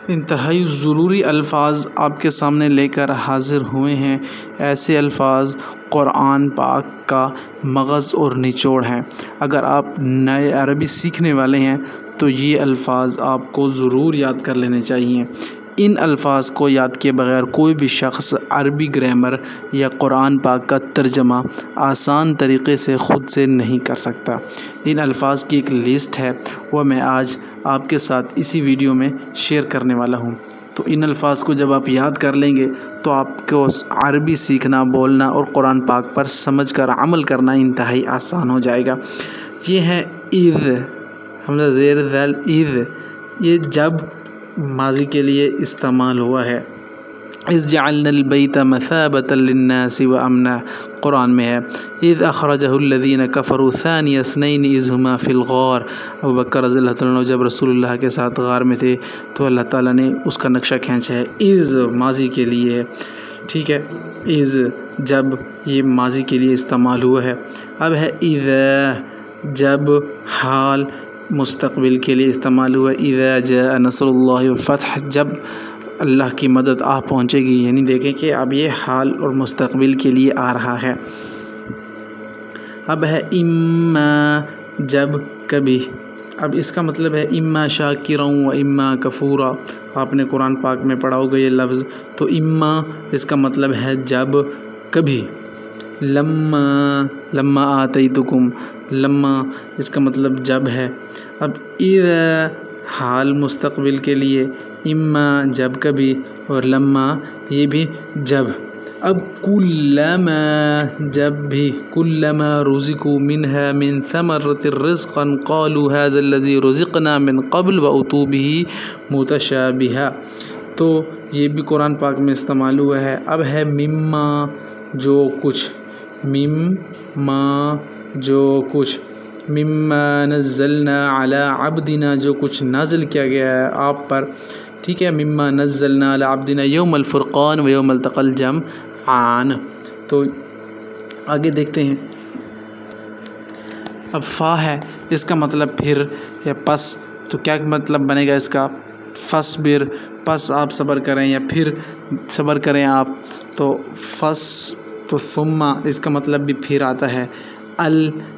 انتہائی ضروری الفاظ آپ کے سامنے لے کر حاضر ہوئے ہیں۔ ایسے الفاظ قرآن پاک کا مغز اور نچوڑ ہیں۔ اگر آپ نئے عربی سیکھنے والے ہیں تو یہ الفاظ آپ کو ضرور یاد کر لینے چاہیے۔ ان الفاظ کو یاد کیے بغیر کوئی بھی شخص عربی گرامر یا قرآن پاک کا ترجمہ آسان طریقے سے خود سے نہیں کر سکتا۔ ان الفاظ کی ایک لسٹ ہے، وہ میں آج آپ کے ساتھ اسی ویڈیو میں شیئر کرنے والا ہوں۔ تو ان الفاظ کو جب آپ یاد کر لیں گے تو آپ کو عربی سیکھنا، بولنا اور قرآن پاک پر سمجھ کر عمل کرنا انتہائی آسان ہو جائے گا۔ یہ ہے اذ، حمزہ زیر ذال، اذ۔ یہ جب ماضی کے لیے استعمال ہوا ہے۔ اذ جعلنا البیت مثابۃ للناس وامنا، قرآن میں ہے۔ اذ اخرجہ الذین کفروا ثانی اثنین اذ ہما فی الغار، ابو بکر رضی اللہ تعالیٰ عنہ جب رسول اللہ کے ساتھ غار میں تھے تو اللہ تعالیٰ نے اس کا نقشہ کھینچا ہے۔ اذ ماضی کے لیے ہے، ٹھیک ہے۔ اذ جب، یہ ماضی کے لیے استعمال ہوا ہے۔ اب ہے اذا، جب حال مستقبل کے لیے استعمال ہوا ہے۔ اذا جاء نصر اللہ والفتح، جب اللہ کی مدد آ پہنچے گی، یعنی دیکھیں کہ اب یہ حال اور مستقبل کے لیے آ رہا ہے۔ اب ہے اما، جب کبھی۔ اب اس کا مطلب ہے اما شاکرا و اما کفورا، آپ نے قرآن پاک میں پڑھا ہوگا یہ لفظ۔ تو اما اس کا مطلب ہے جب کبھی۔ لما آتیتکم، لما اس کا مطلب جب ہے۔ اب اذا حال مستقبل کے لیے، اما جب کبھی، اور لما یہ بھی جب۔ اب کلما، جب بھی، کلما رزقوا منها من ثمرة رزقا قالوا هذا الذي رزقنا من قبل وأتوا به متشابها، تو یہ بھی قرآن پاک میں استعمال ہوا ہے۔ اب ہے مما، جو کچھ، مما جو کچھ، مما نزلنا علی عبدنا، جو کچھ نازل کیا گیا ہے آپ پر، ٹھیک ہے۔ مما نزلنا علی عبدنا یوم الفرقان و یوم التقى الجمعان۔ تو آگے دیکھتے ہیں۔ اب فا ہے، اس کا مطلب پھر یا پس، تو کیا مطلب بنے گا اس کا؟ فصبر، پس آپ صبر کریں یا پھر صبر کریں آپ، تو فس، تو ثم اس کا مطلب بھی پھر آتا ہے۔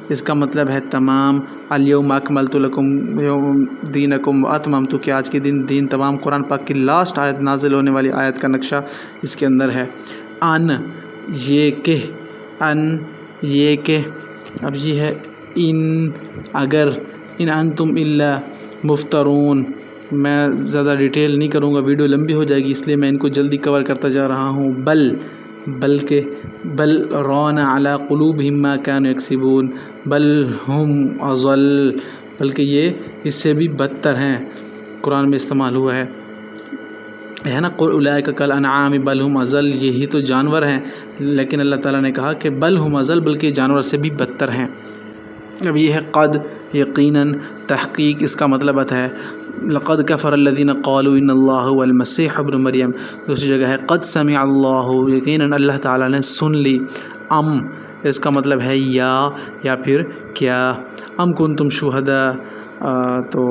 اس کا مطلب ہے تمام۔ الیوم اکملت لکم دینکم واتممت، کہ آج کے دین تمام۔ قرآن پاک کی لاسٹ آیت، نازل ہونے والی آیت کا نقشہ اس کے اندر ہے۔ ان، یہ کہ، ان یہ کہ۔ اب یہ ہے ان، اگر، ان انتم الا مفترون۔ میں زیادہ ڈیٹیل نہیں کروں گا، ویڈیو لمبی ہو جائے گی، اس لیے میں ان کو جلدی کور کرتا جا رہا ہوں۔ بلکہ، بل ران علی قلوبہم ما کانوا یکسبون، بل ہم اضل، بلکہ یہ اس سے بھی بدتر ہیں، قرآن میں استعمال ہوا ہے نا۔ اولئک کالانعام بل ہم اضل، یہی تو جانور ہیں، لیکن اللہ تعالیٰ نے کہا کہ بل ہم اضل، بلکہ جانور سے بھی بدتر ہیں۔ اب یہ ہے قد، یقیناً، تحقیق، اس کا مطلب آتا ہے لقد کفر الذین قالوا ان اللہ هو المسیح ابن مریم۔ دوسری جگہ ہے قد سمع اللہ، یقیناً اللہ تعالیٰ نے سن لی۔ اس کا مطلب ہے یا پھر کیا۔ ام کنتم شہداء، تو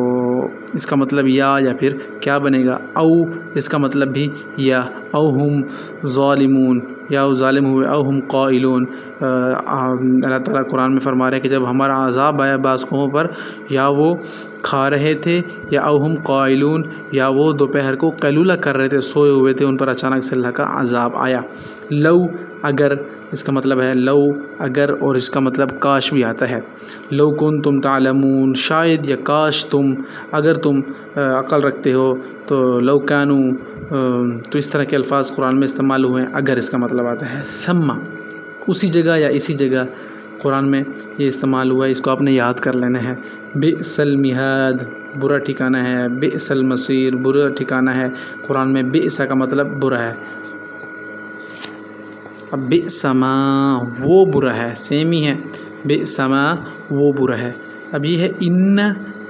اس کا مطلب یا پھر کیا بنے گا۔ او، اس کا مطلب بھی یا۔ او ہم ظالمون، یا وہ ظالم ہوئے۔ او ہم قائلون، اللہ تعالیٰ قرآن میں فرما رہے ہیں کہ جب ہمارا عذاب آیا بعض قوموں پر، یا وہ کھا رہے تھے، یا او ہم قائلون، یا وہ دوپہر کو قیلولہ کر رہے تھے، سوئے ہوئے تھے، ان پر اچانک سے اللہ کا عذاب آیا۔ لو، اگر، اس کا مطلب ہے لو، اگر، اور اس کا مطلب کاش بھی آتا ہے۔ لو کنتم تعلمون، شاید یا کاش تم، اگر تم عقل رکھتے ہو، تو لو کانو، تو اس طرح کے الفاظ قرآن میں استعمال ہوئے ہیں۔ اگر اس کا مطلب آتا ہے ثم، اسی جگہ یا اسی جگہ قرآن میں یہ استعمال ہوا ہے، اس کو آپ نے یاد کر لینا ہے۔ بئس المہاد، برا ٹھکانہ ہے۔ بئس المصیر، برا ٹھکانہ ہے۔ قرآن میں بئس کا مطلب برا ہے۔ اب بئس ما، وہ برا ہے، سیم ہی ہے۔ بئس ما، وہ برا ہے۔ اب یہ ہے ان،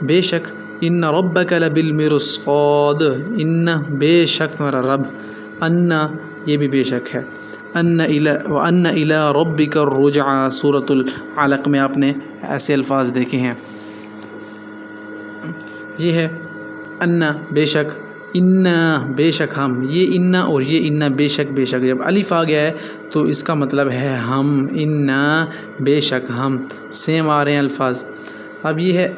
بے شک، ان ربک لبالمرصاد، ان بے شک تمہارا رب۔ ان، یہ بھی بے شک ہے۔ وَأَنَّ إِلَىٰ رَبِّكَ الرُّجْعَىٰ، سورۃ العلق میں آپ نے ایسے الفاظ دیکھے ہیں۔ یہ ہے ان، بے شک، انا بے شک ہم، یہ انا اور یہ انا بے شک جب الف آ گیا ہے تو اس کا مطلب ہے ہم، انا بے شک ہم، سیم آ رہے ہیں الفاظ۔ اب یہ ہے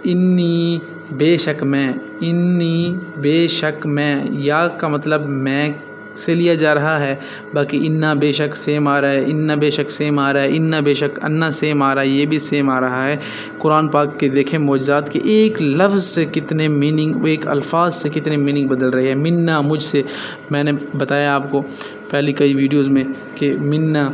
انی بے شک میں، انی بے شک میں، یا کا مطلب میں سے لیا جا رہا ہے، باقی انا بے شک سیم آ رہا ہے، انا بے شک سیم آ رہا ہے، انا بے شک انا سیم آ رہا ہے، یہ بھی سیم آ رہا ہے۔ قرآن پاک کے دیکھیں معجزات کے ایک لفظ سے کتنے میننگ، ایک الفاظ سے کتنے میننگ بدل رہے ہیں۔ منا مجھ سے، میں نے بتایا آپ کو پہلی کئی ویڈیوز میں کہ منا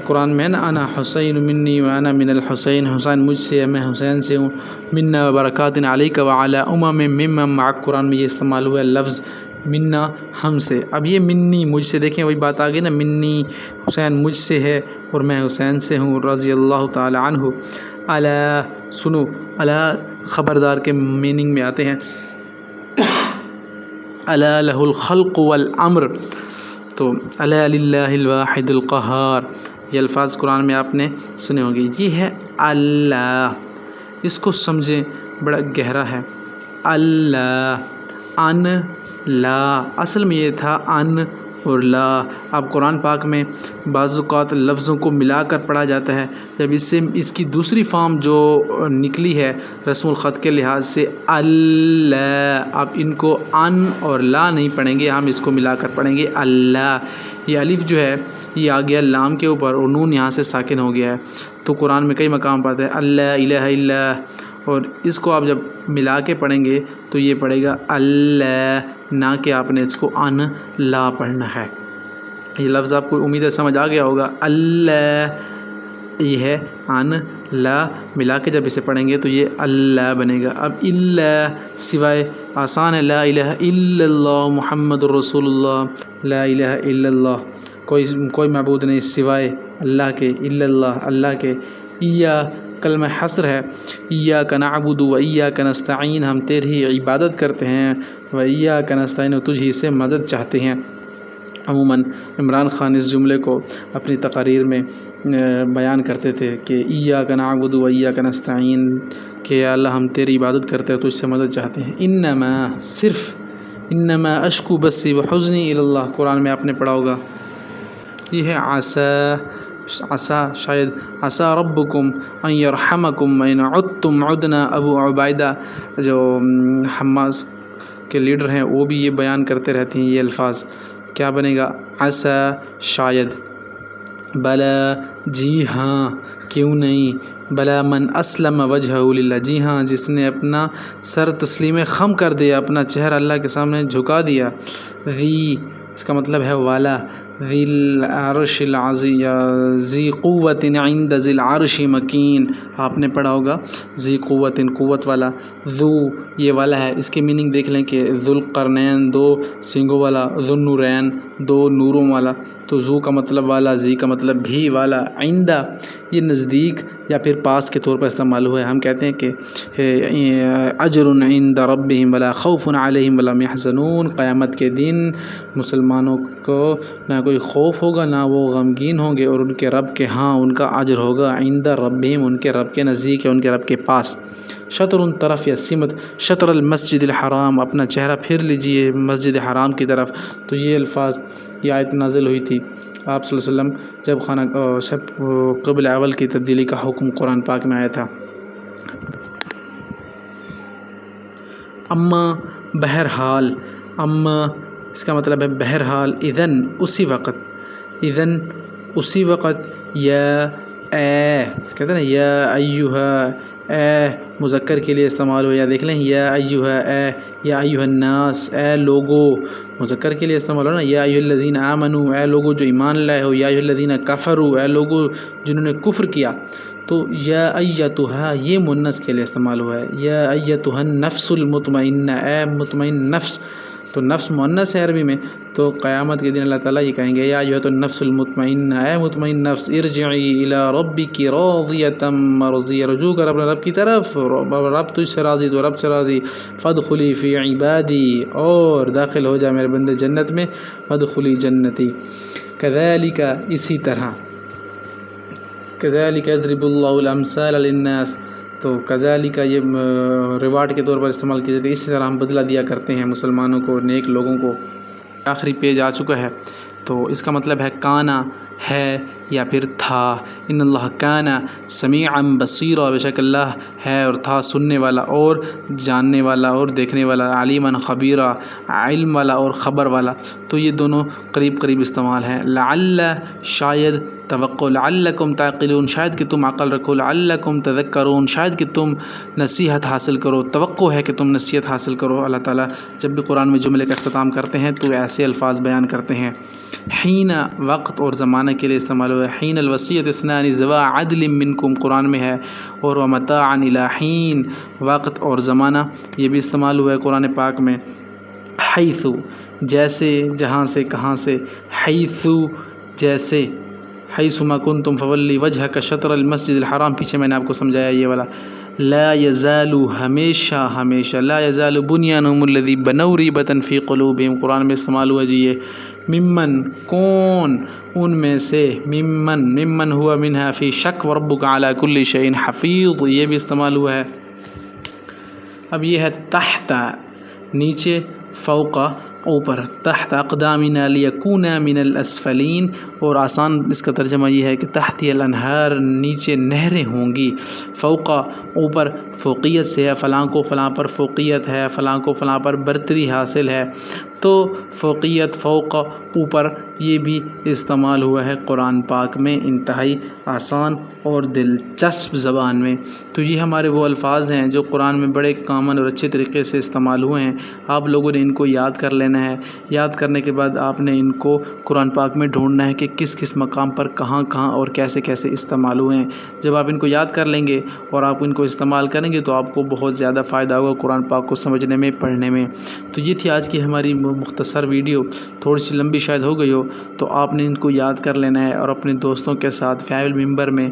قرآن میں ہے نا، انا حسین منی و انا من الحسین، حسین مجھ سے ہے، میں حسین سے ہوں۔ منا برکات علیک وعلی امم ممن معک، قرآن میں یہ استعمال ہوا ہے لفظ منا ہم سے۔ اب یہ منی مجھ سے، دیکھیں وہی بات آ گئی نا، منی حسین مجھ سے ہے اور میں حسین سے ہوں رضی اللہ تعالی عنہ۔ الا سنو، الا خبردار کے میننگ میں آتے ہیں، الا لہ الخلق والامر، تو الا للہ الواحد القہار، یہ الفاظ قرآن میں آپ نے سنے ہوں گے۔ یہ ہے اللہ، اس کو سمجھیں، بڑا گہرا ہے۔ اللہ، ان لا، اصل میں یہ تھا ان اور لا۔ اب قرآن پاک میں بعض اوقات لفظوں کو ملا کر پڑھا جاتا ہے، جب اس کی دوسری فارم جو نکلی ہے رسم الخط کے لحاظ سے اللہ، اب ان کو ان اور لا نہیں پڑھیں گے، ہم اس کو ملا کر پڑھیں گے اللہ۔ یہ الف جو ہے یہ آ گیا لام کے اوپر اور نون یہاں سے ساکن ہو گیا ہے، تو قرآن میں کئی مقام پاتا ہے اللہ الہ الا، اور اس کو آپ جب ملا کے پڑھیں گے تو یہ پڑھے گا اللہ، نہ کہ آپ نے اس کو ان لا پڑھنا ہے۔ یہ لفظ آپ کو امید ہے سمجھ آ گیا ہوگا، اللہ یہ ہے ان لا، ملا کے جب اسے پڑھیں گے تو یہ اللہ بنے گا۔ اب اللہ سوائے، آسان ہے، لا الہ الا اللہ محمد الرسول اللہ، لا الہ الا اللہ، کوئی معبود نہیں سوائے اللہ کے، الا اللہ اللہ کے۔ یا کلمہ حصر ہے، ایاک نعبد و ایاک نستعین، ہم تیری عبادت کرتے ہیں، و ایاک نستعین، و تجھ ہی سے مدد چاہتے ہیں۔ عموماً عمران خان اس جملے کو اپنی تقاریر میں بیان کرتے تھے کہ ایاک نعبد و ایاک نستعین، کہ یا اللہ ہم تیری عبادت کرتے ہیں، تجھ سے مدد چاہتے ہیں۔ انما صرف، انما اشکو بسی و حزنی الی اللہ، قرآن میں آپ نے پڑھا ہوگا۔ یہ ہے عسا، شاید عسا ربکم ان یرحمکم ان عدتم عدنا، ابو عبیدہ جو حماس کے لیڈر ہیں وہ بھی یہ بیان کرتے رہتے ہیں، یہ الفاظ کیا بنے گا، عسا شاید، بلا جی ہاں کیوں نہیں، بلا من اسلم وجہہ للہ، جی ہاں جس نے اپنا سر تسلیم خم کر دیا، اپنا چہرہ اللہ کے سامنے جھکا دیا۔ ذی اس کا مطلب ہے والا، ذی العرش العظیم، یا ذی قوت عند ذی العرش مکین، آپ نے پڑھا ہوگا ذی قوت، قوت والا، ذو یہ والا ہے، اس کی میننگ دیکھ لیں کہ ذو القرنین دو سینگوں والا، ذو النورین دو نوروں والا، تو ذو کا مطلب والا، ذی کا مطلب بھی والا، عندہ یہ نزدیک یا پھر پاس کے طور پر استعمال ہوا ہے۔ ہم کہتے ہیں کہ اجر عند ربہم ولا خوف علیہم ولا یحزنون، قیامت کے دن مسلمانوں کو نہ کوئی خوف ہوگا نہ وہ غمگین ہوں گے، اور ان کے رب کے ہاں ان کا اجر ہوگا، عند ربہم ان کے رب کے نزدیک یا ان کے رب کے پاس۔ شطر طرف یا سمت، شطر المسجد الحرام، اپنا چہرہ پھیر لیجئے مسجد حرام کی طرف، تو یہ الفاظ، یہ آیت نازل ہوئی تھی آپ صلی اللہ علیہ وسلم جب قبل اول کی تبدیلی کا حکم قرآن پاک میں آیا تھا۔ اما بہرحال، اما اس کا مطلب ہے بہرحال، اذن اسی وقت، اذن اسی وقت، یا اے کہتے ہیں نا یا ایہا، اے مذکر کے لیے استعمال ہو، یا دیکھ لیں یا ایہا اے، یا ایہا الناس اے لوگو، مذکر کے لیے استعمال ہو نا، یا ایہا الذین آمنوا اے لوگو جو ایمان لائے ہو، یا ایہا الذین کفروا اے لوگو جنہوں نے کفر کیا، تو یا ایتھا یہ مؤنث کے لیے استعمال ہوا ہے، یا ایتھا النفس المطمئنہ اے مطمئن نفس، تو نفس مؤنث ہے عربی میں، تو قیامت کے دن اللہ تعالیٰ یہ کہیں گے یا ایھا النفس المطمئنہ اے مطمئن نفس، ارجعی الی ربک راضیۃ مرضیہ، رجوع کر اپنے رب کی طرف، رب تجھ سے راضی تو رب سے راضی، فادخلی فی عبادی اور داخل ہو جا میرے بندے جنت میں، فادخلی جنتی، کذالک اسی طرح، کذالک یضرب اللہ الامثال للناس، تو کذالک کا یہ ریوارڈ کے طور پر استعمال کیا جاتا ہے، اسی طرح ہم بدلہ دیا کرتے ہیں مسلمانوں کو، نیک لوگوں کو۔ آخری پیج آ چکا ہے، تو اس کا مطلب ہے کانا ہے یا پھر تھا۔ ان اللہ کانا سمیعا بصیرا، بے شک اللہ ہے اور تھا سننے والا اور جاننے والا اور دیکھنے والا، علیما خبیرا، علم والا اور خبر والا۔ تو یہ دونوں قریب قریب استعمال ہیں۔ لعل شاید، توقع، لعلکم تعقلون شاید کہ تم عقل رکھو، لعلکم تذکرون شاید کہ تم نصیحت حاصل کرو، توقع ہے کہ تم نصیحت حاصل کرو۔ اللہ تعالیٰ جب بھی قرآن میں جملے کا اختتام کرتے ہیں تو ایسے الفاظ بیان کرتے ہیں۔ حین وقت اور زمانہ کے لیے استعمال ہوا ہے۔ حین الوصیۃ اثنان ذوا عدل منکم قرآن میں ہے، اور ومتاعا الی حین وقت اور زمانہ یہ بھی استعمال ہوا ہے قرآن پاک میں۔ حیث جیسے، جہاں سے، کہاں سے، حیث جیسے، حیث ما کنتم فولی وجہک شطر المسجد الحرام، پیچھے میں نے آپ کو سمجھایا یہ والا۔ لا یزال ہمیشہ ہمیشہ، لا یزال بنیانہم الذی بنوا ریبۃ فی قلوبہم قرآن میں استعمال ہوا جی یہ۔ ممن کون، ان میں سے، ممن ہوا منہا فی شک وربک علی کل شیء حفیظ یہ بھی استعمال ہوا ہے۔ اب یہ ہے تحت نیچے، فوق اوپر، تحت اقدامنا لیکون من الاسفلین، اور آسان اس کا ترجمہ یہ ہے کہ تحت الانہار نیچے نہریں ہوں گی، فوق اوپر فوقیت سے ہے، فلاں کو فلاں پر فوقیت ہے، فلاں کو فلاں پر برتری حاصل ہے، تو فوقیت، فوق، اوپر یہ بھی استعمال ہوا ہے قرآن پاک میں انتہائی آسان اور دلچسپ زبان میں۔ تو یہ ہمارے وہ الفاظ ہیں جو قرآن میں بڑے کامن اور اچھے طریقے سے استعمال ہوئے ہیں۔ آپ لوگوں نے ان کو یاد کر لینا ہے۔ یاد کرنے کے بعد آپ نے ان کو قرآن پاک میں ڈھونڈنا ہے کہ کس کس مقام پر کہاں کہاں اور کیسے کیسے استعمال ہوئے ہیں۔ جب آپ ان کو یاد کر لیں گے اور آپ ان کو استعمال کریں گے تو آپ کو بہت زیادہ فائدہ ہوگا قرآن پاک کو سمجھنے میں، پڑھنے میں۔ تو یہ تھی آج کی ہماری مختصر ویڈیو، تھوڑی سی لمبی شاید ہو گئی ہو، تو آپ نے ان کو یاد کر لینا ہے اور اپنے دوستوں کے ساتھ فیملی ممبر میں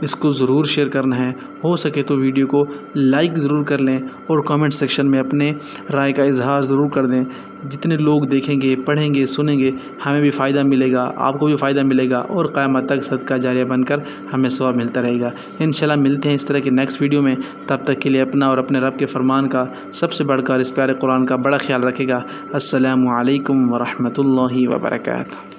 اس کو ضرور شیئر کرنا ہے۔ ہو سکے تو ویڈیو کو لائک ضرور کر لیں اور کامنٹ سیکشن میں اپنے رائے کا اظہار ضرور کر دیں۔ جتنے لوگ دیکھیں گے، پڑھیں گے، سنیں گے، ہمیں بھی فائدہ ملے گا، آپ کو بھی فائدہ ملے گا، اور قیامت تک صدقہ جاریہ بن کر ہمیں ثواب ملتا رہے گا۔ انشاءاللہ ملتے ہیں اس طرح کی نیکسٹ ویڈیو میں، تب تک کے لیے اپنا اور اپنے رب کے فرمان کا سب سے بڑھ کر اس پیارے قرآن کا بڑا خیال رکھے گا۔ السلام علیکم ورحمۃ اللہ وبرکاتہ۔